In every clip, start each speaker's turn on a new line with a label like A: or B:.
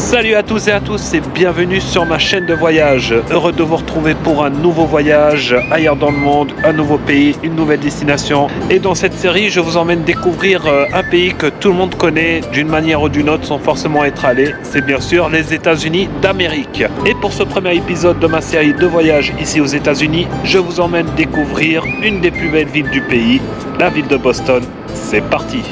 A: Salut à tous et à tous et bienvenue sur ma chaîne de voyage. Heureux de vous retrouver pour un nouveau voyage ailleurs dans le monde, un nouveau pays, une nouvelle destination. Et dans cette série, je vous emmène découvrir un pays que tout le monde connaît d'une manière ou d'une autre sans forcément être allé. C'est bien sûr les États-Unis d'Amérique. Et pour ce premier épisode de ma série de voyage ici aux États-Unis, je vous emmène découvrir une des plus belles villes du pays, la ville de Boston. C'est parti!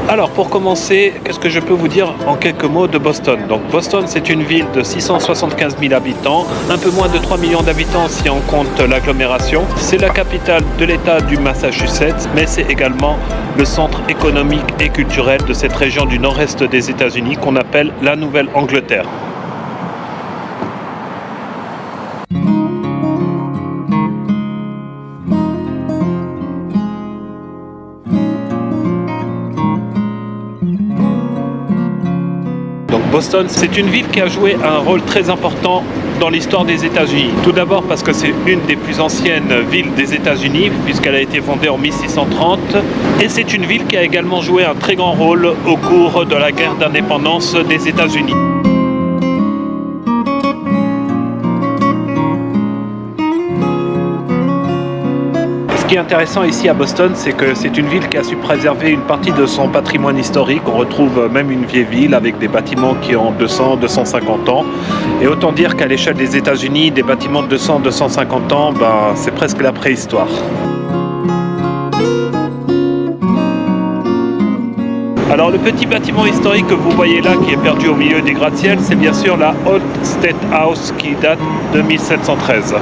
A: Alors pour commencer, qu'est-ce que je peux vous dire en quelques mots de Boston? Donc Boston, c'est une ville de 675 000 habitants, un peu moins de 3 millions d'habitants si on compte l'agglomération. C'est la capitale de l'État du Massachusetts, mais c'est également le centre économique et culturel de cette région du nord-est des États-Unis qu'on appelle la Nouvelle-Angleterre. Boston, c'est une ville qui a joué un rôle très important dans l'histoire des États-Unis. Tout d'abord parce que c'est une des plus anciennes villes des États-Unis, puisqu'elle a été fondée en 1630. Et c'est une ville qui a également joué un très grand rôle au cours de la guerre d'indépendance des États-Unis. Ce qui est intéressant ici à Boston, c'est que c'est une ville qui a su préserver une partie de son patrimoine historique. On retrouve même une vieille ville avec des bâtiments qui ont 200-250 ans. Et autant dire qu'à l'échelle des États-Unis, des bâtiments de 200-250 ans, c'est presque la préhistoire. Alors le petit bâtiment historique que vous voyez là, qui est perdu au milieu des gratte-ciel, c'est bien sûr la Old State House qui date de 1713.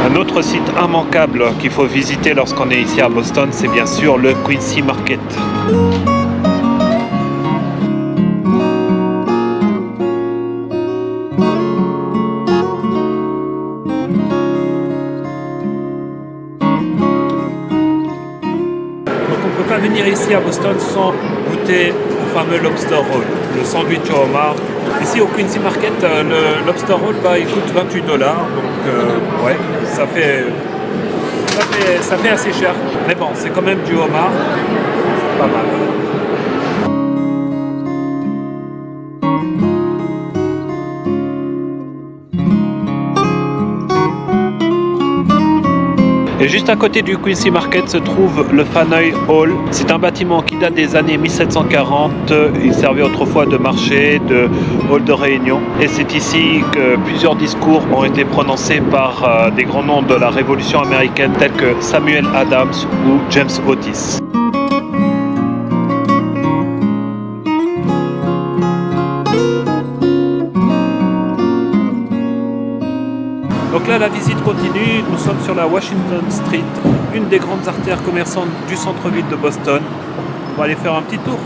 A: Un autre site immanquable qu'il faut visiter lorsqu'on est ici à Boston, c'est bien sûr le Quincy Market. Donc on ne peut pas venir ici à Boston sans goûter au fameux lobster roll, le sandwich au homard. Ici au Quincy Market, le lobster roll il coûte $28, donc ouais, ça fait assez cher. Mais bon, c'est quand même du homard, pas mal. Et juste à côté du Quincy Market se trouve le Faneuil Hall. C'est un bâtiment qui date des années 1740. Il servait autrefois de marché, de hall de réunion. Et c'est ici que plusieurs discours ont été prononcés par des grands noms de la Révolution américaine tels que Samuel Adams ou James Otis. Donc là, la visite continue. Nous sommes sur la Washington Street, une des grandes artères commerçantes du centre-ville de Boston. On va aller faire un petit tour.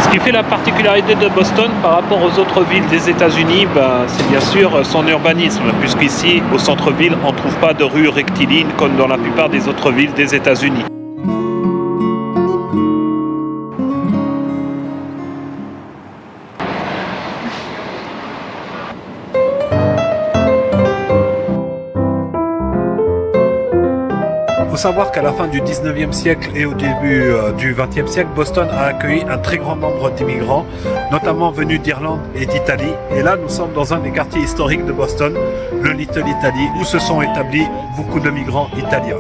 A: Ce qui fait la particularité de Boston par rapport aux autres villes des États-Unis, c'est bien sûr son urbanisme, puisqu'ici, au centre-ville, on ne trouve pas de rues rectilignes comme dans la plupart des autres villes des États-Unis. savoir qu'à la fin du 19e siècle et au début du 20e siècle, Boston a accueilli un très grand nombre d'immigrants, notamment venus d'Irlande et d'Italie. Et là, nous sommes dans un des quartiers historiques de Boston, le Little Italy, où se sont établis beaucoup de migrants italiens.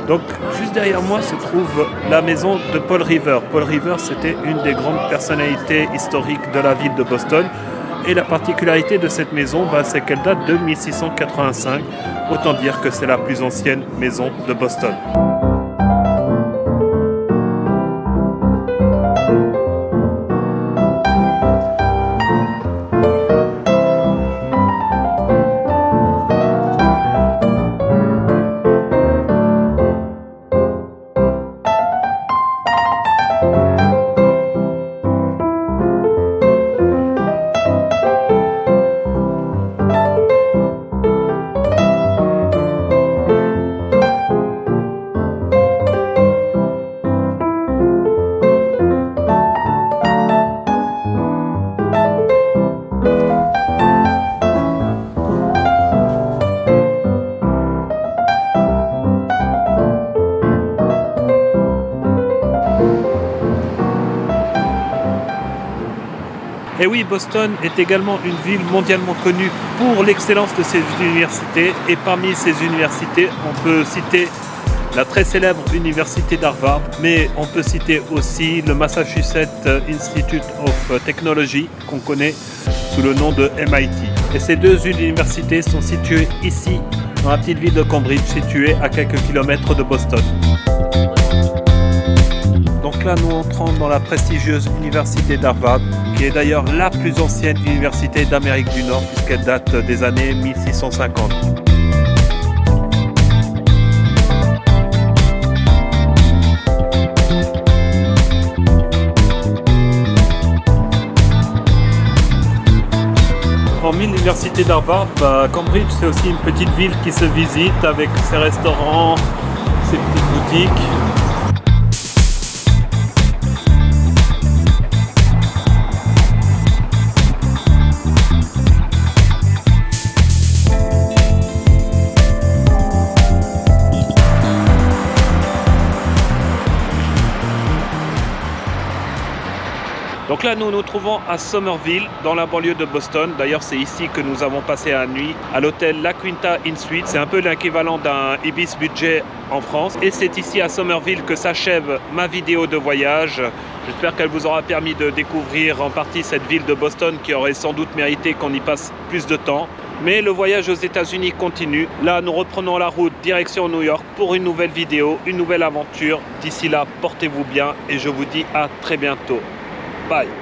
A: Donc, juste derrière moi se trouve la maison de Paul Revere. Paul Revere, c'était une des grandes personnalités historiques de la ville de Boston. Et la particularité de cette maison, c'est qu'elle date de 1685. Autant dire que c'est la plus ancienne maison de Boston. Et oui, Boston est également une ville mondialement connue pour l'excellence de ses universités. Et parmi ces universités, on peut citer la très célèbre université d'Harvard, mais on peut citer aussi le Massachusetts Institute of Technology, qu'on connaît sous le nom de MIT. Et ces deux universités sont situées ici, dans la petite ville de Cambridge, située à quelques kilomètres de Boston. Donc là, nous entrons dans la prestigieuse université d'Harvard, qui est d'ailleurs la plus ancienne université d'Amérique du Nord, puisqu'elle date des années 1650. Hormis l'université d'Harvard, Cambridge, c'est aussi une petite ville qui se visite avec ses restaurants, ses petites boutiques. Donc là, nous nous trouvons à Somerville, dans la banlieue de Boston. D'ailleurs, c'est ici que nous avons passé la nuit, à l'hôtel La Quinta Inn Suite. C'est un peu l'équivalent d'un Ibis Budget en France. Et c'est ici à Somerville que s'achève ma vidéo de voyage. J'espère qu'elle vous aura permis de découvrir en partie cette ville de Boston qui aurait sans doute mérité qu'on y passe plus de temps. Mais le voyage aux États-Unis continue. Là, nous reprenons la route direction New York pour une nouvelle vidéo, une nouvelle aventure. D'ici là, portez-vous bien et je vous dis à très bientôt. Bye.